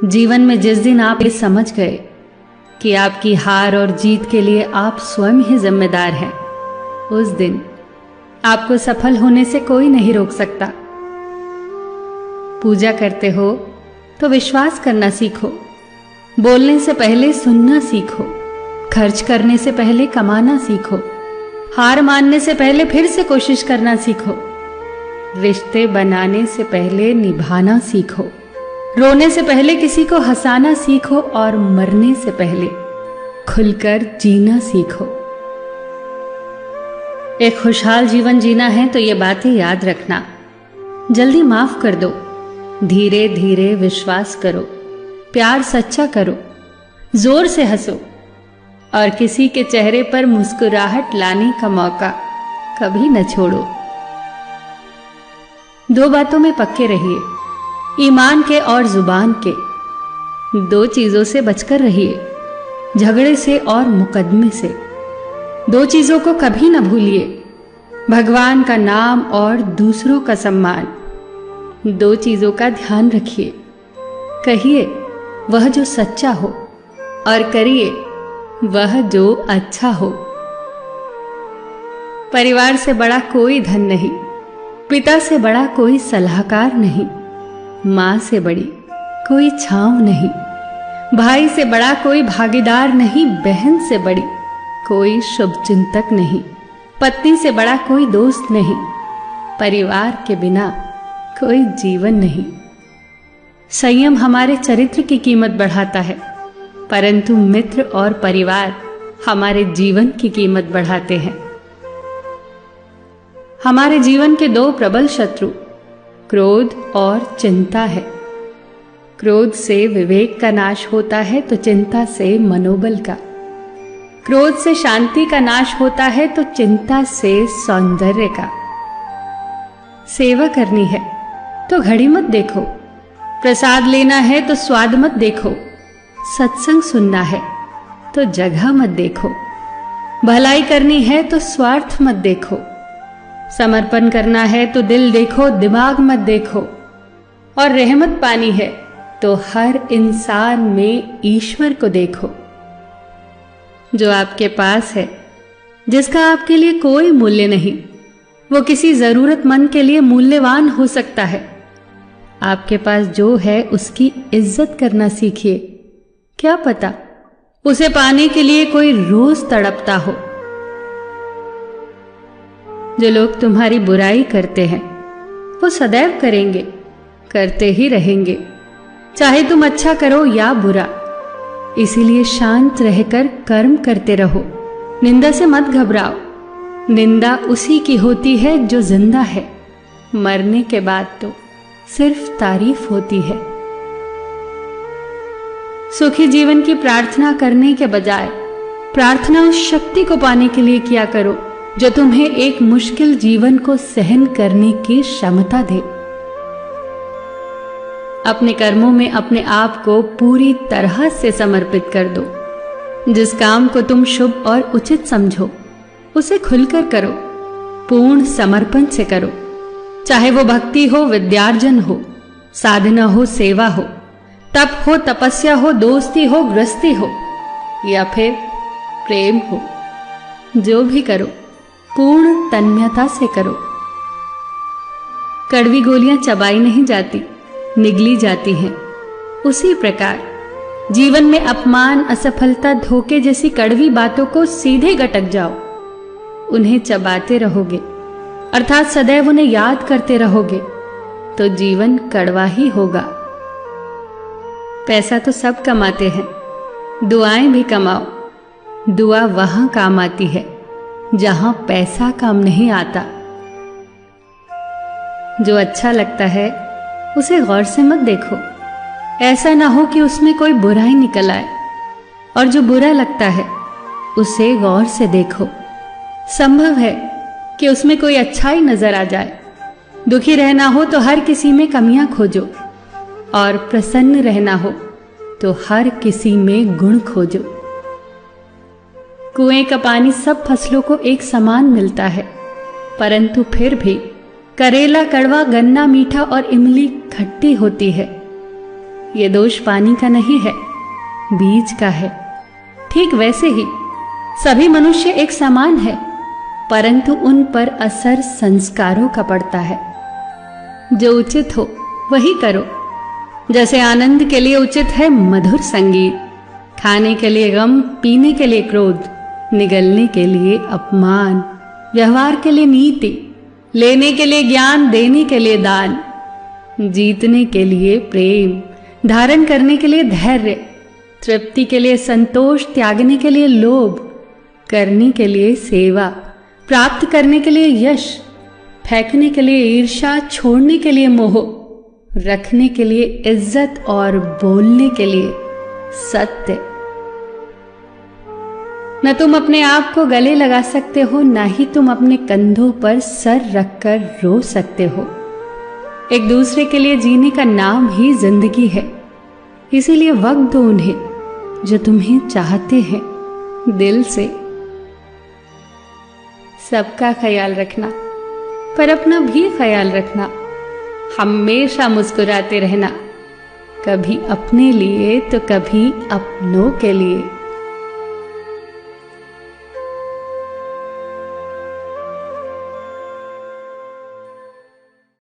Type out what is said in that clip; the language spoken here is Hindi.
जीवन में जिस दिन आप ये समझ गए कि आपकी हार और जीत के लिए आप स्वयं ही जिम्मेदार हैं, उस दिन आपको सफल होने से कोई नहीं रोक सकता। पूजा करते हो तो विश्वास करना सीखो, बोलने से पहले सुनना सीखो, खर्च करने से पहले कमाना सीखो, हार मानने से पहले फिर से कोशिश करना सीखो, रिश्ते बनाने से पहले निभाना सीखो, रोने से पहले किसी को हंसाना सीखो और मरने से पहले खुलकर जीना सीखो। एक खुशहाल जीवन जीना है तो ये बातें याद रखना। जल्दी माफ कर दो, धीरे धीरे विश्वास करो, प्यार सच्चा करो, जोर से हंसो और किसी के चेहरे पर मुस्कुराहट लाने का मौका कभी न छोड़ो। दो बातों में पक्के रहिए, ईमान के और जुबान के। दो चीजों से बचकर रहिए, झगड़े से और मुकदमे से। दो चीजों को कभी न भूलिए, भगवान का नाम और दूसरों का सम्मान। दो चीजों का ध्यान रखिए, कहिए वह जो सच्चा हो और करिए वह जो अच्छा हो। परिवार से बड़ा कोई धन नहीं, पिता से बड़ा कोई सलाहकार नहीं, मां से बड़ी कोई छांव नहीं, भाई से बड़ा कोई भागीदार नहीं, बहन से बड़ी कोई शुभचिंतक नहीं, पत्नी से बड़ा कोई दोस्त नहीं, परिवार के बिना कोई जीवन नहीं। संयम हमारे चरित्र की कीमत बढ़ाता है, परंतु मित्र और परिवार हमारे जीवन की कीमत बढ़ाते हैं। हमारे जीवन के दो प्रबल शत्रु क्रोध और चिंता है। क्रोध से विवेक का नाश होता है तो चिंता से मनोबल का। क्रोध से शांति का नाश होता है तो चिंता से सौंदर्य का। सेवा करनी है तो घड़ी मत देखो, प्रसाद लेना है तो स्वाद मत देखो, सत्संग सुनना है तो जगह मत देखो, भलाई करनी है तो स्वार्थ मत देखो, समर्पण करना है तो दिल देखो, दिमाग मत देखो, और रहमत पानी है तो हर इंसान में ईश्वर को देखो। जो आपके पास है, जिसका आपके लिए कोई मूल्य नहीं, वो किसी जरूरतमंद के लिए मूल्यवान हो सकता है। आपके पास जो है उसकी इज्जत करना सीखिए, क्या पता उसे पाने के लिए कोई रोज तड़पता हो। जो लोग तुम्हारी बुराई करते हैं वो सदैव करेंगे, करते ही रहेंगे, चाहे तुम अच्छा करो या बुरा। इसीलिए शांत रहकर कर्म करते रहो, निंदा से मत घबराओ। निंदा उसी की होती है जो जिंदा है, मरने के बाद तो सिर्फ तारीफ होती है। सुखी जीवन की प्रार्थना करने के बजाय प्रार्थना उस शक्ति को पाने के लिए किया करो जो तुम्हें एक मुश्किल जीवन को सहन करने की क्षमता दे। अपने कर्मों में अपने आप को पूरी तरह से समर्पित कर दो। जिस काम को तुम शुभ और उचित समझो उसे खुलकर करो, पूर्ण समर्पण से करो। चाहे वो भक्ति हो, विद्यार्जन हो, साधना हो, सेवा हो, तप हो, तपस्या हो, दोस्ती हो, गृहस्थी हो या फिर प्रेम हो, जो भी करो पूर्ण तन्मयता से करो। कड़वी गोलियां चबाई नहीं जाती, निगली जाती हैं। उसी प्रकार जीवन में अपमान, असफलता, धोखे जैसी कड़वी बातों को सीधे गटक जाओ। उन्हें चबाते रहोगे, अर्थात सदैव उन्हें याद करते रहोगे, तो जीवन कड़वा ही होगा। पैसा तो सब कमाते हैं, दुआएं भी कमाओ। दुआ वहां काम आती है जहां पैसा काम नहीं आता। जो अच्छा लगता है उसे गौर से मत देखो, ऐसा ना हो कि उसमें कोई बुराई निकल आए, और जो बुरा लगता है उसे गौर से देखो। संभव है कि उसमें कोई अच्छाई नजर आ जाए। दुखी रहना हो तो हर किसी में कमियां खोजो, और प्रसन्न रहना हो तो हर किसी में गुण खोजो। कुएं का पानी सब फसलों को एक समान मिलता है, परंतु फिर भी करेला कड़वा, गन्ना मीठा और इमली खट्टी होती है। ये दोष पानी का नहीं है, बीज का है। ठीक वैसे ही सभी मनुष्य एक समान है, परंतु उन पर असर संस्कारों का पड़ता है। जो उचित हो वही करो। जैसे आनंद के लिए उचित है मधुर संगीत, खाने के लिए गम, पीने के लिए क्रोध, निगलने के लिए अपमान, व्यवहार के लिए नीति, लेने के लिए ज्ञान, देने के लिए दान, जीतने के लिए प्रेम, धारण करने के लिए धैर्य, तृप्ति के लिए संतोष, त्यागने के लिए लोभ, करने के लिए सेवा, प्राप्त करने के लिए यश, फेंकने के लिए ईर्ष्या, छोड़ने के लिए मोह, रखने के लिए इज्जत और बोलने के लिए सत्य। न तुम अपने आप को गले लगा सकते हो, ना ही तुम अपने कंधों पर सर रखकर रो सकते हो। एक दूसरे के लिए जीने का नाम ही जिंदगी है। इसीलिए वक्त दो उन्हें जो तुम्हें चाहते हैं दिल से। सबका ख्याल रखना, पर अपना भी ख्याल रखना। हमेशा मुस्कुराते रहना, कभी अपने लिए तो कभी अपनों के लिए।